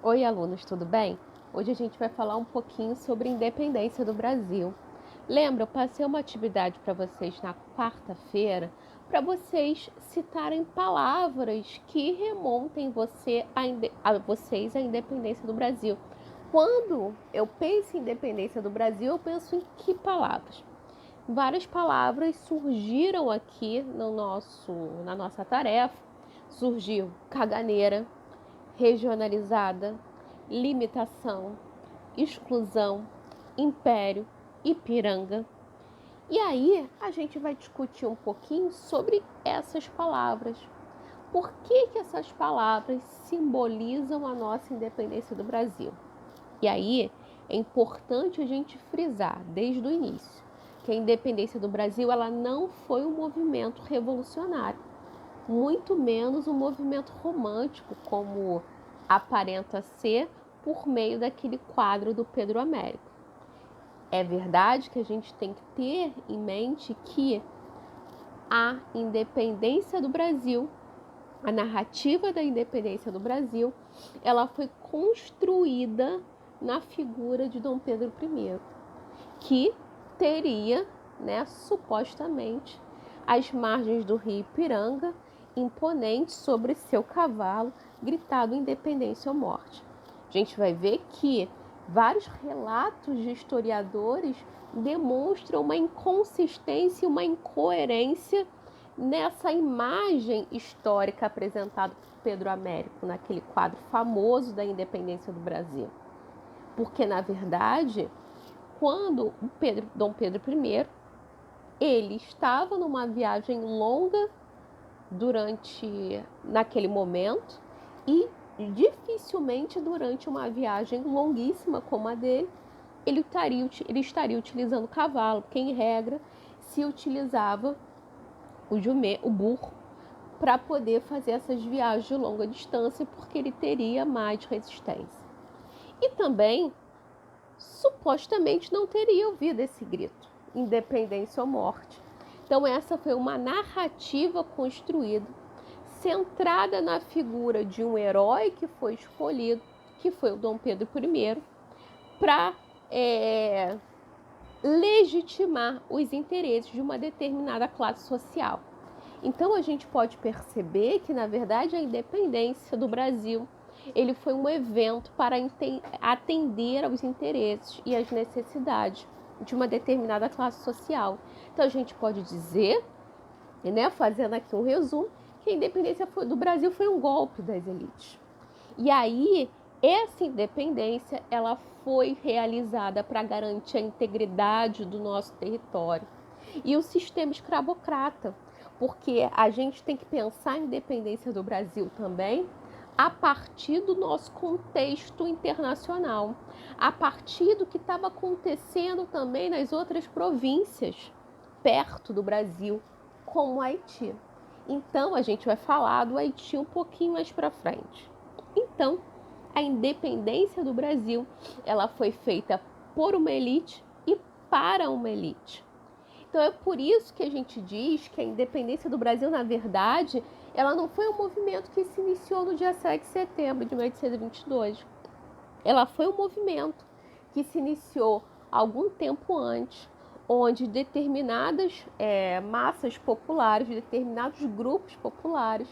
Oi, alunos, tudo bem? Hoje a gente vai falar um pouquinho sobre a independência do Brasil. Lembra, eu passei uma atividade para vocês na quarta-feira para vocês citarem palavras que remontem vocês à independência do Brasil. Quando eu penso em independência do Brasil, eu penso em que palavras? Várias palavras surgiram aqui na nossa tarefa. Surgiu caganeira, regionalizada, limitação, exclusão, império, Ipiranga. E aí a gente vai discutir um pouquinho sobre essas palavras. Por que essas palavras simbolizam a nossa independência do Brasil? E aí é importante a gente frisar desde o início que a independência do Brasil ela não foi um movimento revolucionário, muito menos um movimento romântico, como aparenta ser por meio daquele quadro do Pedro Américo. É verdade que a gente tem que ter em mente que a independência do Brasil, a narrativa da independência do Brasil, ela foi construída na figura de Dom Pedro I, que teria, supostamente, às margens do rio Ipiranga, imponente sobre seu cavalo, gritado independência ou morte. A gente vai ver que vários relatos de historiadores demonstram uma inconsistência e uma incoerência nessa imagem histórica apresentada por Pedro Américo, naquele quadro famoso da independência do Brasil. Porque, na verdade, quando Dom Pedro I, ele estava numa viagem longa naquele momento e dificilmente durante uma viagem longuíssima como a dele, ele estaria utilizando cavalo, porque em regra se utilizava o burro para poder fazer essas viagens de longa distância, porque ele teria mais resistência. E também supostamente não teria ouvido esse grito, independência ou morte. Então essa foi uma narrativa construída, centrada na figura de um herói que foi escolhido, que foi o Dom Pedro I, para legitimar os interesses de uma determinada classe social. Então a gente pode perceber que, na verdade, a independência do Brasil ele foi um evento para atender aos interesses e às necessidades de uma determinada classe social. Então a gente pode dizer, fazendo aqui um resumo, que a independência do Brasil foi um golpe das elites. E aí, essa independência ela foi realizada para garantir a integridade do nosso território e o sistema escravocrata, porque a gente tem que pensar a independência do Brasil também a partir do nosso contexto internacional, a partir do que estava acontecendo também nas outras províncias perto do Brasil, como o Haiti. Então, a gente vai falar do Haiti um pouquinho mais para frente. Então, a independência do Brasil, ela foi feita por uma elite e para uma elite. Então é por isso que a gente diz que a independência do Brasil, na verdade, ela não foi um movimento que se iniciou no dia 7 de setembro de 1822. Ela foi um movimento que se iniciou algum tempo antes, onde determinadas massas populares, determinados grupos populares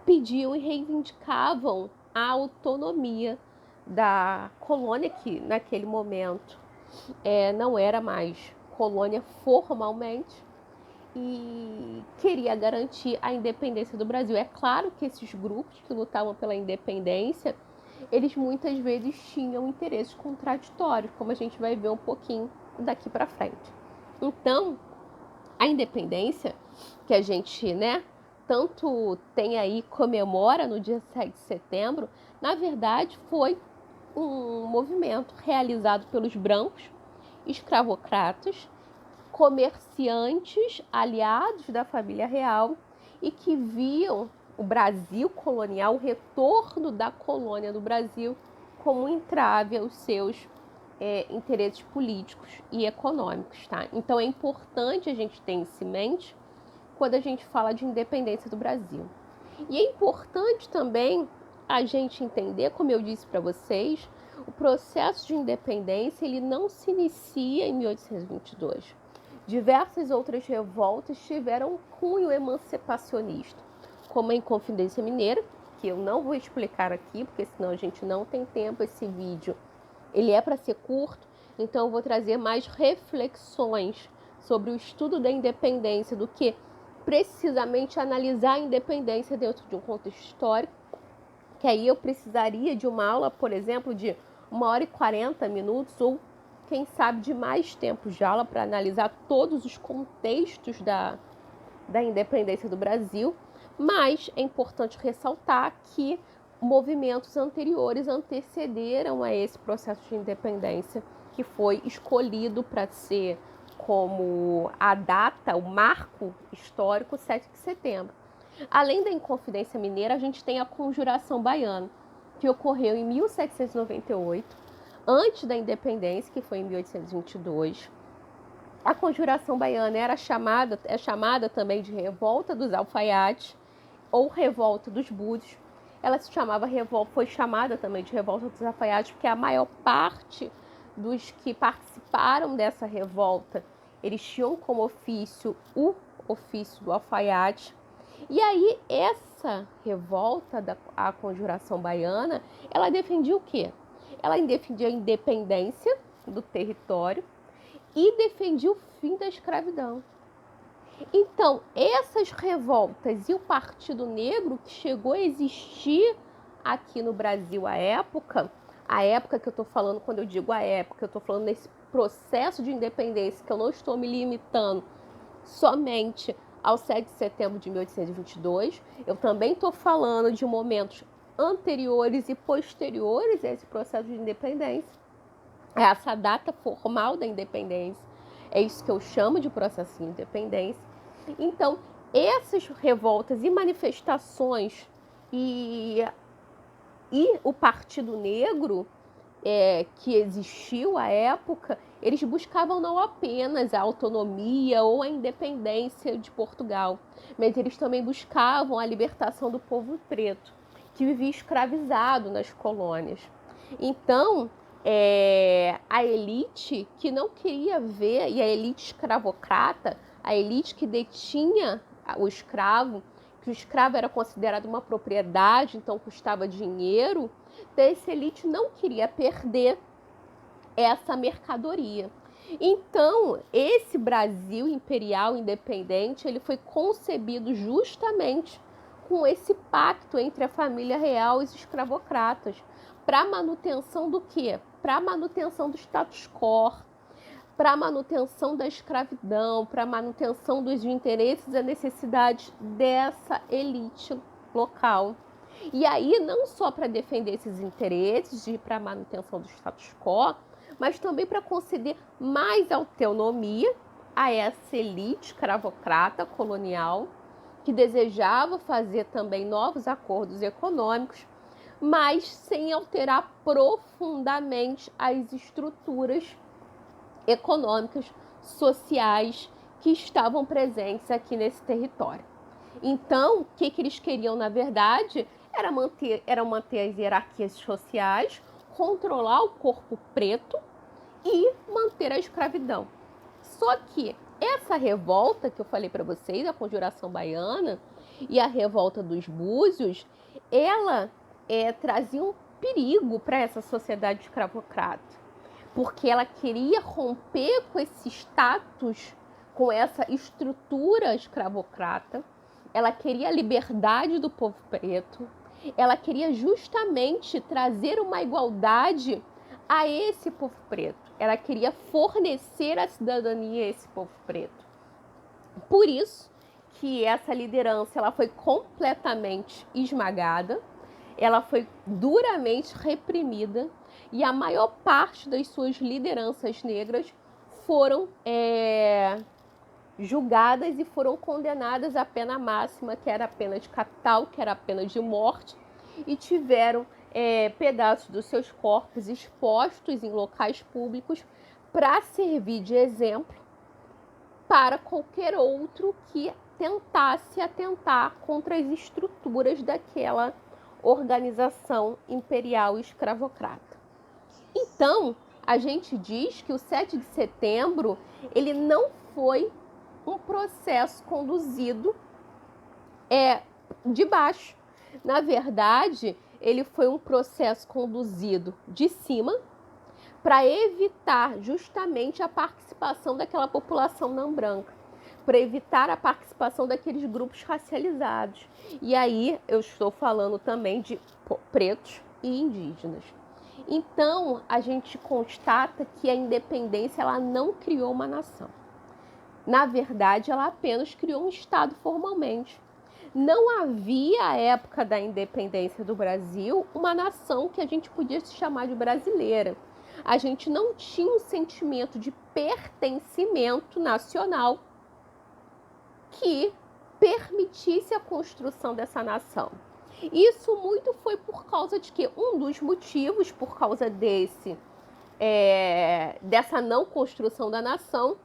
pediam e reivindicavam a autonomia da colônia, que naquele momento não era mais colônia formalmente, e queria garantir a independência do Brasil. É claro que esses grupos que lutavam pela independência, eles muitas vezes tinham interesses contraditórios, como a gente vai ver um pouquinho daqui para frente. Então, a independência que a gente, tanto tem aí, comemora no dia 7 de setembro, na verdade foi um movimento realizado pelos brancos, escravocratas, comerciantes aliados da família real e que viam o Brasil colonial, o retorno da colônia do Brasil, como um entrave aos seus interesses políticos e econômicos, tá? Então é importante a gente ter isso em mente quando a gente fala de independência do Brasil. E é importante também a gente entender, como eu disse para vocês, o processo de independência ele não se inicia em 1822. Diversas outras revoltas tiveram cunho emancipacionista, como a Inconfidência Mineira, que eu não vou explicar aqui, porque senão a gente não tem tempo. Esse vídeo ele é para ser curto, então eu vou trazer mais reflexões sobre o estudo da independência do que precisamente analisar a independência dentro de um contexto histórico, que aí eu precisaria de uma aula, por exemplo, de 1h40 ou quem sabe de mais tempo de aula para analisar todos os contextos da independência do Brasil, mas é importante ressaltar que movimentos anteriores antecederam a esse processo de independência, que foi escolhido para ser como a data, o marco histórico, 7 de setembro. Além da Inconfidência Mineira, a gente tem a Conjuração Baiana, que ocorreu em 1798, antes da independência, que foi em 1822. A Conjuração Baiana é chamada também de Revolta dos Alfaiates ou Revolta dos Búzios. Ela foi chamada também de Revolta dos Alfaiates porque a maior parte dos que participaram dessa revolta, eles tinham como ofício o ofício do alfaiate. E aí essa revolta da Conjuração Baiana, ela defendia o quê? Ela defendia a independência do território e defendia o fim da escravidão. Então, essas revoltas e o Partido Negro, que chegou a existir aqui no Brasil à época, a época que eu estou falando, quando eu digo a época, eu estou falando nesse processo de independência, que eu não estou me limitando somente ao 7 de setembro de 1822, eu também estou falando de momentos anteriores e posteriores a esse processo de independência, essa data formal da independência, é isso que eu chamo de processo de independência. Então, essas revoltas e manifestações e o Partido Negro que existiu à época, eles buscavam não apenas a autonomia ou a independência de Portugal, mas eles também buscavam a libertação do povo preto, que vivia escravizado nas colônias. Então, a elite que não queria ver, e a elite escravocrata, a elite que detinha o escravo, que o escravo era considerado uma propriedade, então custava dinheiro, então essa elite não queria perder essa mercadoria. Então, esse Brasil imperial independente, ele foi concebido justamente com esse pacto entre a família real e os escravocratas, para manutenção do quê? Para manutenção do status quo, para manutenção da escravidão, para manutenção dos interesses e necessidades dessa elite local. E aí, não só para defender esses interesses e para manutenção do status quo, mas também para conceder mais autonomia a essa elite escravocrata colonial, que desejava fazer também novos acordos econômicos, mas sem alterar profundamente as estruturas econômicas, sociais que estavam presentes aqui nesse território. Então, o que eles queriam, na verdade, era manter as hierarquias sociais, controlar o corpo preto e manter a escravidão. Só que essa revolta que eu falei para vocês, a Conjuração Baiana e a Revolta dos Búzios, ela trazia um perigo para essa sociedade escravocrata, porque ela queria romper com esse status, com essa estrutura escravocrata, ela queria a liberdade do povo preto, ela queria justamente trazer uma igualdade a esse povo preto, ela queria fornecer a cidadania a esse povo preto. Por isso que essa liderança ela foi completamente esmagada, ela foi duramente reprimida, e a maior parte das suas lideranças negras foram julgadas e foram condenadas à pena máxima, que era a pena de capital, que era a pena de morte, e tiveram pedaços dos seus corpos expostos em locais públicos para servir de exemplo para qualquer outro que tentasse atentar contra as estruturas daquela organização imperial escravocrata. Então, a gente diz que o 7 de setembro, ele não foi um processo conduzido de baixo. Na verdade, ele foi um processo conduzido de cima para evitar justamente a participação daquela população não branca, para evitar a participação daqueles grupos racializados. E aí eu estou falando também de pretos e indígenas. Então, a gente constata que a independência ela não criou uma nação. Na verdade, ela apenas criou um Estado formalmente. Não havia, à época da independência do Brasil, uma nação que a gente podia se chamar de brasileira. A gente não tinha um sentimento de pertencimento nacional que permitisse a construção dessa nação. Isso muito foi por causa de que um dos motivos, por causa dessa não construção da nação,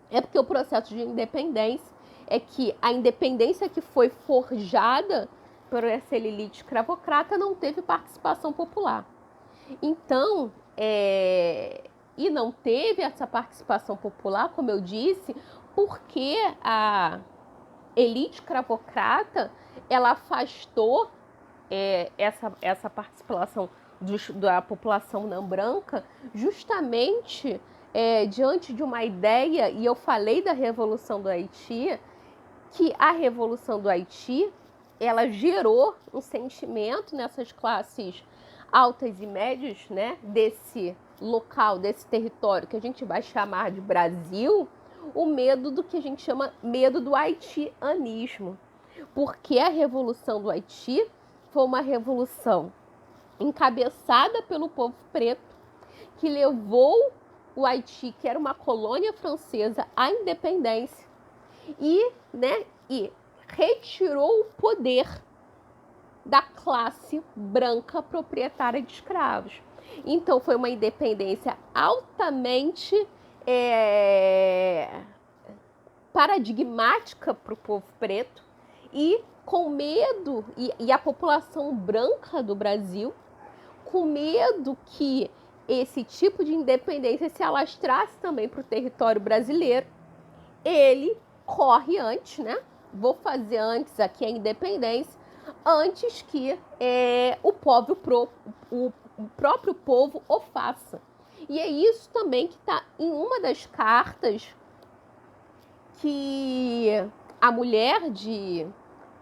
é porque o processo de independência é que a independência que foi forjada por essa elite escravocrata não teve participação popular. Então, e não teve essa participação popular, como eu disse, porque a elite escravocrata ela afastou essa participação da população não branca justamente diante de uma ideia, e eu falei da Revolução do Haiti, que a Revolução do Haiti ela gerou um sentimento nessas classes altas e médias, né, desse local, desse território que a gente vai chamar de Brasil, o medo do que a gente chama medo do haitianismo, porque a Revolução do Haiti foi uma revolução encabeçada pelo povo preto que levou o Haiti, que era uma colônia francesa, à independência e retirou o poder da classe branca proprietária de escravos. Então foi uma independência altamente paradigmática para o povo preto e com medo, e a população branca do Brasil, com medo que esse tipo de independência se alastrasse também para o território brasileiro, ele corre antes, né? Vou fazer antes aqui a independência, antes que o próprio povo o faça. E é isso também que está em uma das cartas que a mulher de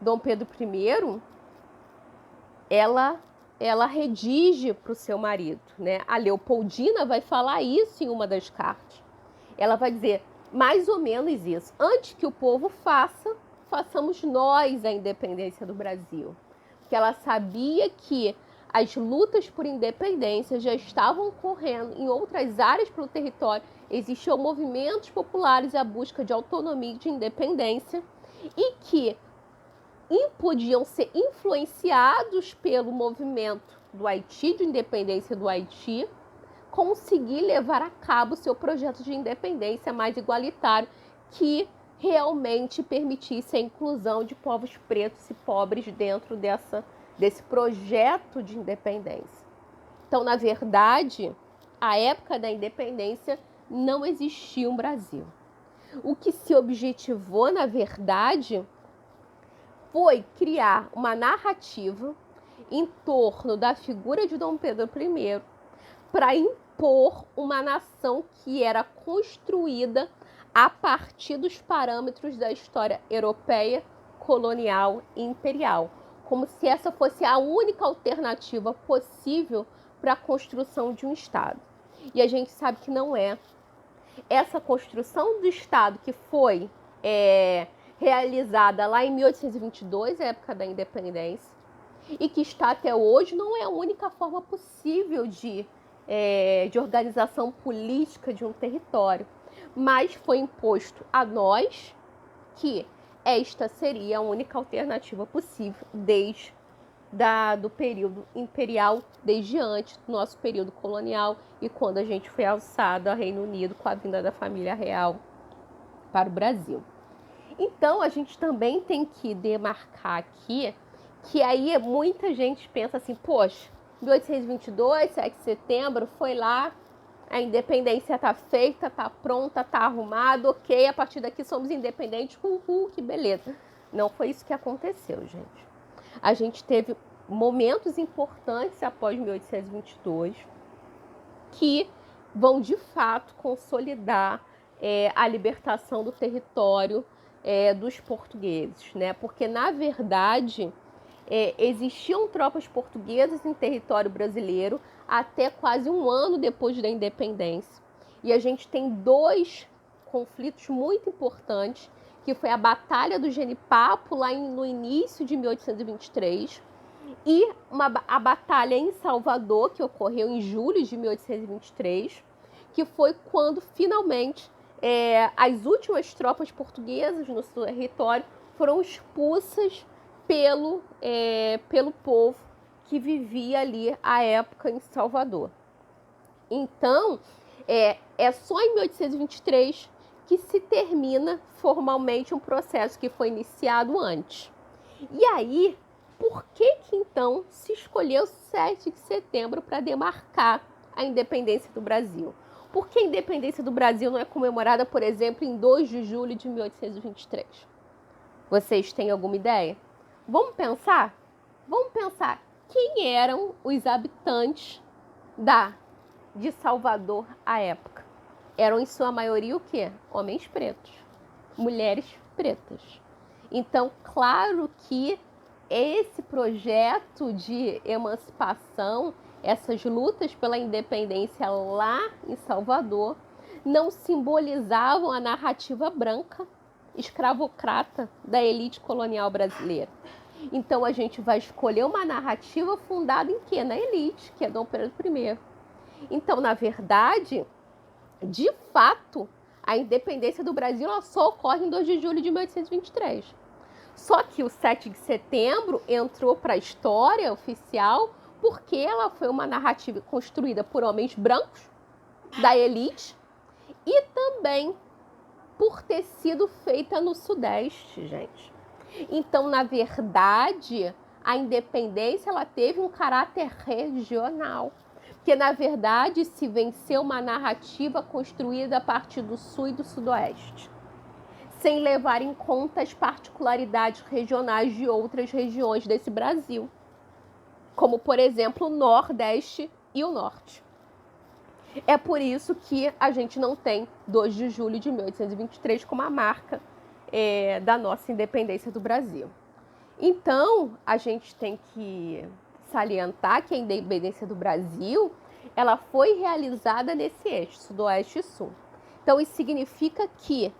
Dom Pedro I, ela redige para o seu marido, né? A Leopoldina vai falar isso em uma das cartas. Ela vai dizer mais ou menos isso. Antes que o povo faça, façamos nós a independência do Brasil. Porque ela sabia que as lutas por independência já estavam ocorrendo em outras áreas pelo território. Existiam movimentos populares à busca de autonomia e de independência e que podiam ser influenciados pelo movimento do Haiti, de independência do Haiti, conseguir levar a cabo seu projeto de independência mais igualitário, que realmente permitisse a inclusão de povos pretos e pobres dentro desse projeto de independência. Então, na verdade, à época da independência, não existia um Brasil. O que se objetivou, na verdade, foi criar uma narrativa em torno da figura de Dom Pedro I para impor uma nação que era construída a partir dos parâmetros da história europeia, colonial e imperial, como se essa fosse a única alternativa possível para a construção de um Estado. E a gente sabe que não é. Essa construção do Estado que foi realizada lá em 1822, época da independência, e que está até hoje, não é a única forma possível de organização política de um território, mas foi imposto a nós que esta seria a única alternativa possível desde do período imperial, desde antes do nosso período colonial e quando a gente foi alçado a Reino Unido com a vinda da família real para o Brasil. Então, a gente também tem que demarcar aqui que aí muita gente pensa assim, poxa, 1822, 7 de setembro, foi lá, a independência está feita, está pronta, está arrumado, ok, a partir daqui somos independentes, uhul, que beleza. Não foi isso que aconteceu, gente. A gente teve momentos importantes após 1822 que vão, de fato, consolidar a libertação do território dos portugueses, né? Porque, na verdade, existiam tropas portuguesas em território brasileiro até quase um ano depois da independência. E a gente tem dois conflitos muito importantes, que foi a Batalha do Genipapo, lá no início de 1823, e a Batalha em Salvador, que ocorreu em julho de 1823, que foi quando, finalmente, as últimas tropas portuguesas no território foram expulsas pelo povo que vivia ali à época em Salvador. Então, é só em 1823 que se termina formalmente um processo que foi iniciado antes. E aí, por que então se escolheu 7 de setembro para demarcar a independência do Brasil? Por que a independência do Brasil não é comemorada, por exemplo, em 2 de julho de 1823? Vocês têm alguma ideia? Vamos pensar? Vamos pensar quem eram os habitantes de Salvador à época. Eram, em sua maioria, o quê? Homens pretos, mulheres pretas. Então, claro que esse projeto de emancipação, essas lutas pela independência lá em Salvador, não simbolizavam a narrativa branca, escravocrata da elite colonial brasileira. Então, a gente vai escolher uma narrativa fundada em quê? Na elite, que é Dom Pedro I. Então, na verdade, de fato, a independência do Brasil só ocorre em 2 de julho de 1823. Só que o 7 de setembro entrou para a história oficial porque ela foi uma narrativa construída por homens brancos, da elite, e também por ter sido feita no Sudeste, gente. Então, na verdade, a independência ela teve um caráter regional. Porque, na verdade, se venceu uma narrativa construída a partir do Sul e do Sudoeste, sem levar em conta as particularidades regionais de outras regiões desse Brasil, como, por exemplo, o Nordeste e o Norte. É por isso que a gente não tem 2 de julho de 1823 como a marca da nossa independência do Brasil. Então, a gente tem que salientar que a independência do Brasil ela foi realizada nesse eixo, Sudoeste e Sul. Então, isso significa que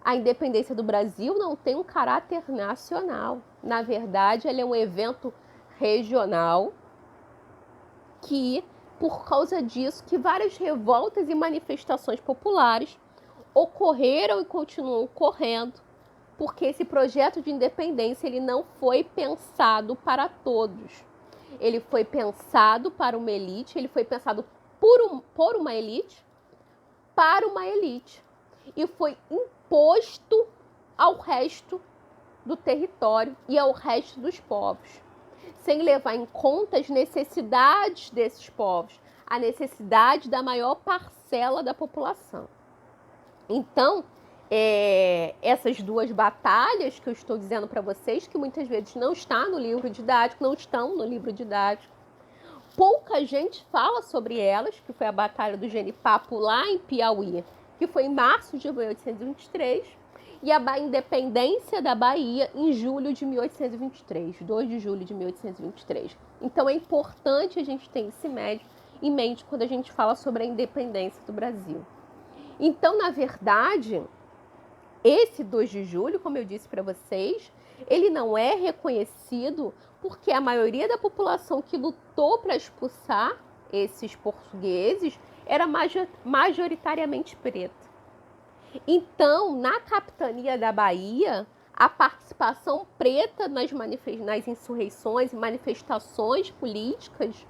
a independência do Brasil não tem um caráter nacional. Na verdade, ele é um evento regional que, por causa disso, que várias revoltas e manifestações populares ocorreram e continuam ocorrendo, porque esse projeto de independência ele não foi pensado para todos. Ele foi pensado para uma elite, ele foi pensado por uma elite, para uma elite. E foi imposto ao resto do território e ao resto dos povos, sem levar em conta as necessidades desses povos, a necessidade da maior parcela da população. Então, essas duas batalhas que eu estou dizendo para vocês, que muitas vezes não está no livro didático, não estão no livro didático, pouca gente fala sobre elas, que foi a Batalha do Genipapo lá em Piauí, que foi em março de 1823, e a independência da Bahia em julho de 1823, 2 de julho de 1823. Então é importante a gente ter isso em mente quando a gente fala sobre a independência do Brasil. Então, na verdade, esse 2 de julho, como eu disse para vocês, ele não é reconhecido porque a maioria da população que lutou para expulsar esses portugueses era majoritariamente preta. Então, na capitania da Bahia, a participação preta nas insurreições e manifestações políticas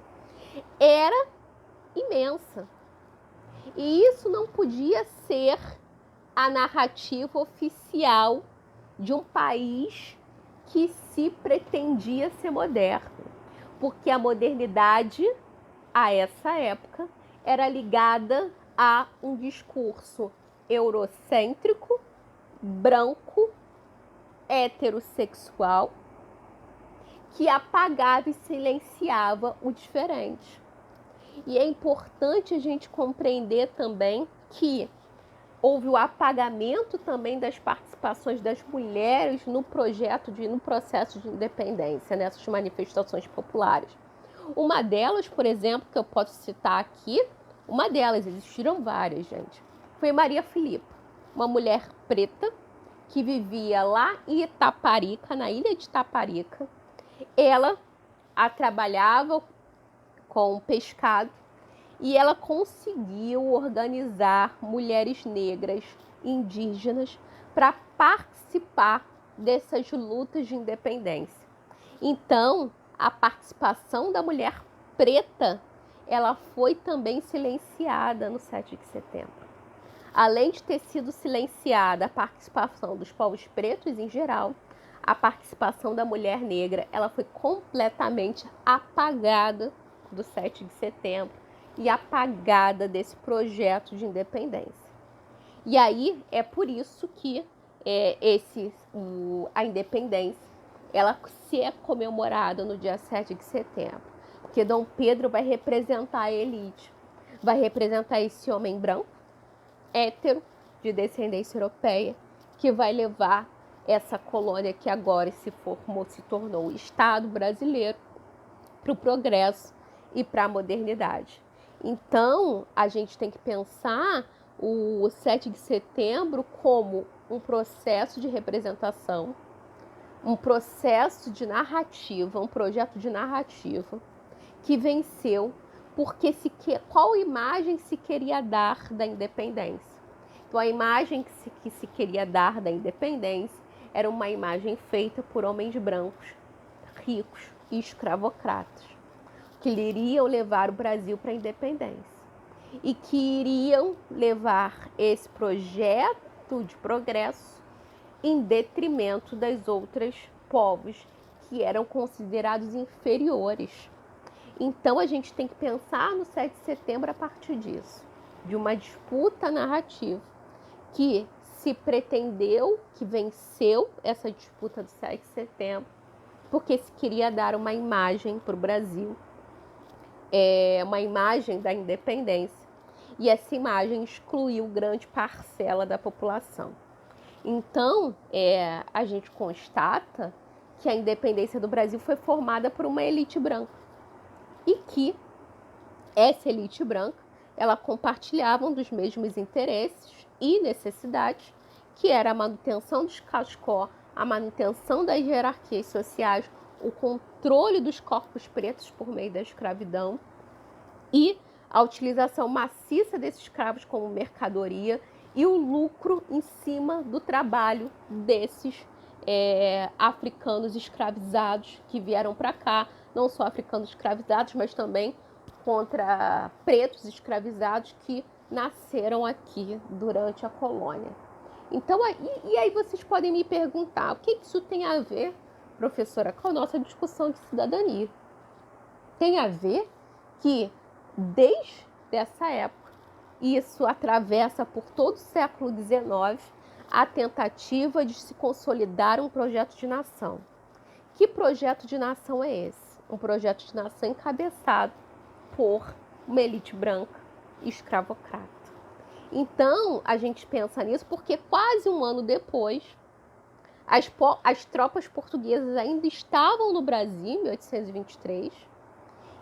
era imensa. E isso não podia ser a narrativa oficial de um país que se pretendia ser moderno, porque a modernidade, a essa época, era ligada a um discurso eurocêntrico, branco, heterossexual, que apagava e silenciava o diferente. E é importante a gente compreender também que houve o apagamento também das participações das mulheres no processo de independência, nessas manifestações populares. Uma delas, por exemplo, que eu posso citar aqui, uma delas, existiram várias, gente, foi Maria Filipa, uma mulher preta que vivia lá em Itaparica, na ilha de Itaparica. Ela trabalhava com pescado e ela conseguiu organizar mulheres negras indígenas para participar dessas lutas de independência. Então, a participação da mulher preta, ela foi também silenciada no 7 de setembro. Além de ter sido silenciada a participação dos povos pretos em geral, a participação da mulher negra, ela foi completamente apagada do 7 de setembro e apagada desse projeto de independência. E aí é por isso que a independência, ela se é comemorada no dia 7 de setembro, porque Dom Pedro vai representar a elite, vai representar esse homem branco, hétero, de descendência europeia, que vai levar essa colônia que agora se formou, se tornou o Estado brasileiro, para o progresso e para a modernidade. Então, a gente tem que pensar o 7 de setembro como um processo de representação, um processo de narrativa, um projeto de narrativa que venceu porque qual imagem se queria dar da independência? Então, a imagem que se queria dar da independência era uma imagem feita por homens brancos, ricos e escravocratas, que iriam levar o Brasil para a independência e que iriam levar esse projeto de progresso em detrimento das outras povos que eram considerados inferiores. Então, a gente tem que pensar no 7 de setembro a partir disso, de uma disputa narrativa que se pretendeu, que venceu essa disputa do 7 de setembro, porque se queria dar uma imagem para o Brasil, uma imagem da independência, e essa imagem excluiu grande parcela da população. Então, a gente constata que a independência do Brasil foi formada por uma elite branca, e que essa elite branca, ela compartilhava dos mesmos interesses e necessidades, que era a manutenção do status quo, a manutenção das hierarquias sociais, o controle dos corpos pretos por meio da escravidão e a utilização maciça desses escravos como mercadoria e o lucro em cima do trabalho desses africanos escravizados que vieram para cá, não só africanos escravizados, mas também contra pretos escravizados que nasceram aqui durante a colônia. Então, e aí vocês podem me perguntar, o que isso tem a ver, professora, com a nossa discussão de cidadania? Tem a ver que, desde essa época, isso atravessa por todo o século XIX, a tentativa de se consolidar um projeto de nação. Que projeto de nação é esse? Um projeto de nação encabeçado por uma elite branca e escravocrata. Então, a gente pensa nisso porque quase um ano depois, as tropas portuguesas ainda estavam no Brasil, em 1823.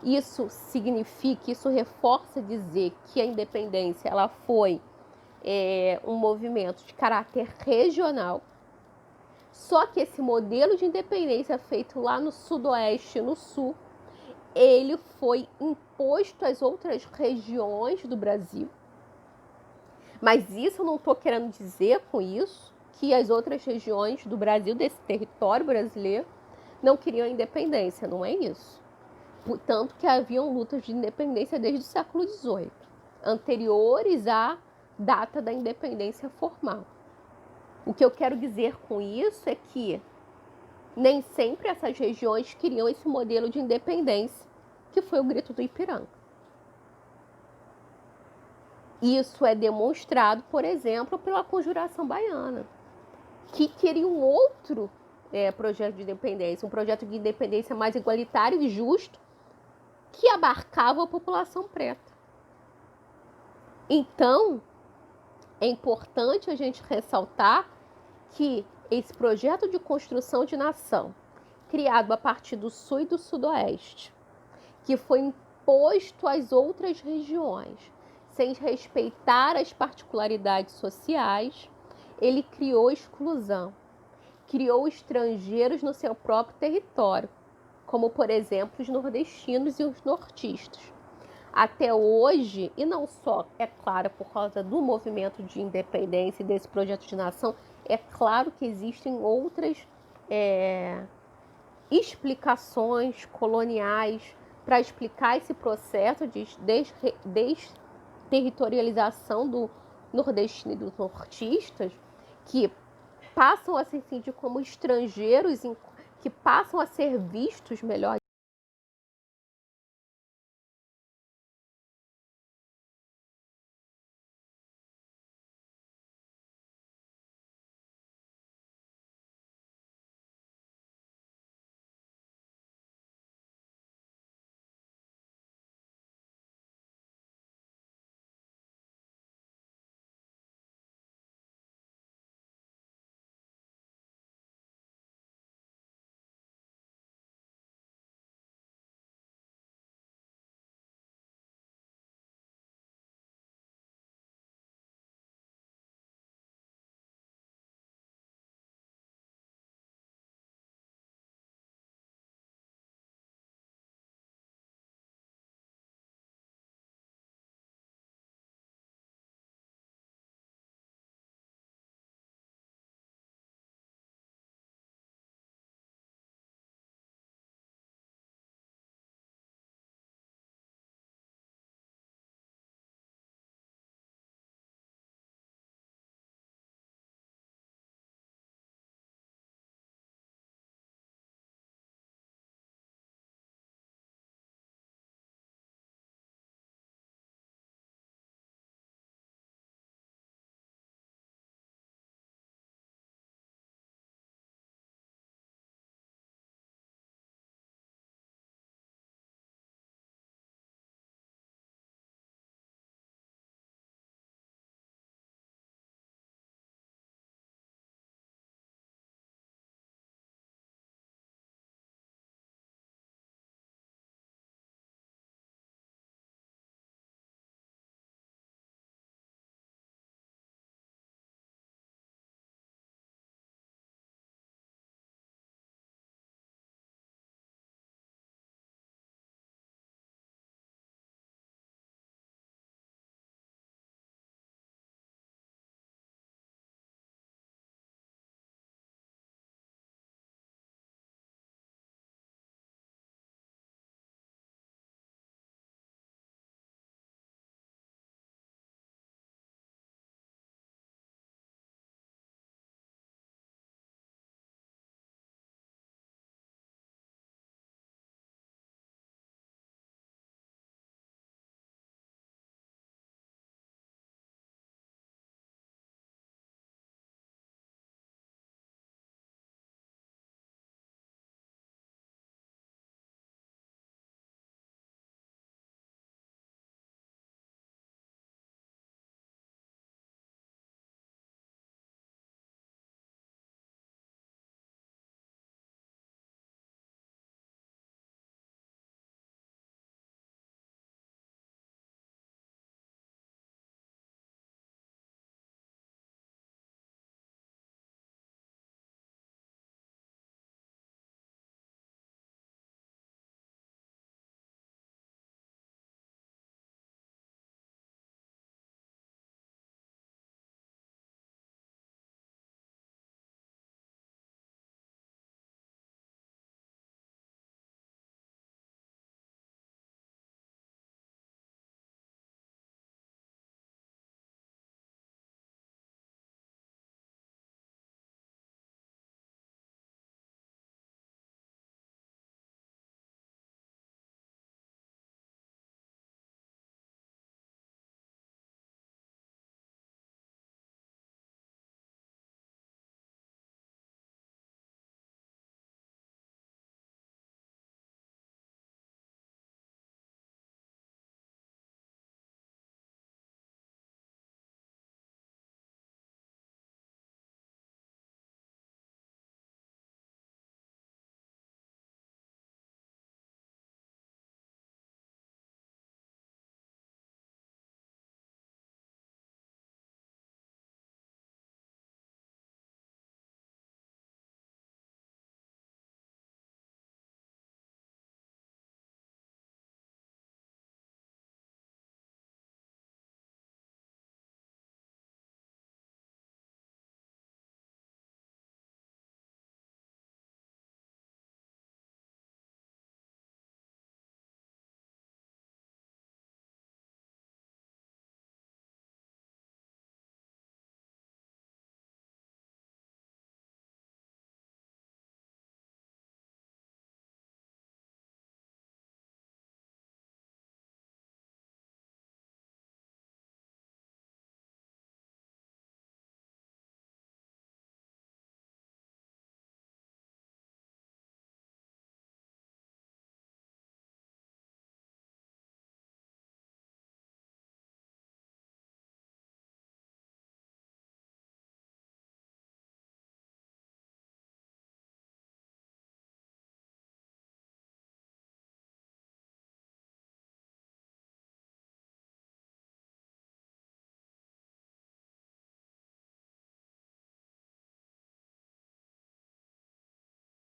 Isso significa, isso reforça dizer que a independência ela foi um movimento de caráter regional. Só que esse modelo de independência feito lá no sudoeste e no sul, ele foi imposto às outras regiões do Brasil. Mas isso eu não estou querendo dizer com isso que as outras regiões do Brasil, desse território brasileiro, não queriam a independência, não é isso. Tanto que haviam lutas de independência desde o século XVIII, anteriores à data da independência formal. O que eu quero dizer com isso é que Nem sempre essas regiões queriam esse modelo de independência, que foi o Grito do Ipiranga. Isso é demonstrado, por exemplo, pela Conjuração Baiana, que queria um outro projeto de independência, um projeto de independência mais igualitário e justo, que abarcava a população preta. Então, é importante a gente ressaltar que esse projeto de construção de nação, criado a partir do Sul e do Sudoeste, que foi imposto às outras regiões, sem respeitar as particularidades sociais, ele criou exclusão, criou estrangeiros no seu próprio território, como, por exemplo, os nordestinos e os nortistas. Até hoje, e não só, é claro, por causa do movimento de independência e desse projeto de nação, é claro que existem outras explicações coloniais para explicar esse processo de desterritorialização do nordestino e dos nortistas, que passam a se sentir como estrangeiros, que passam a ser vistos, melhor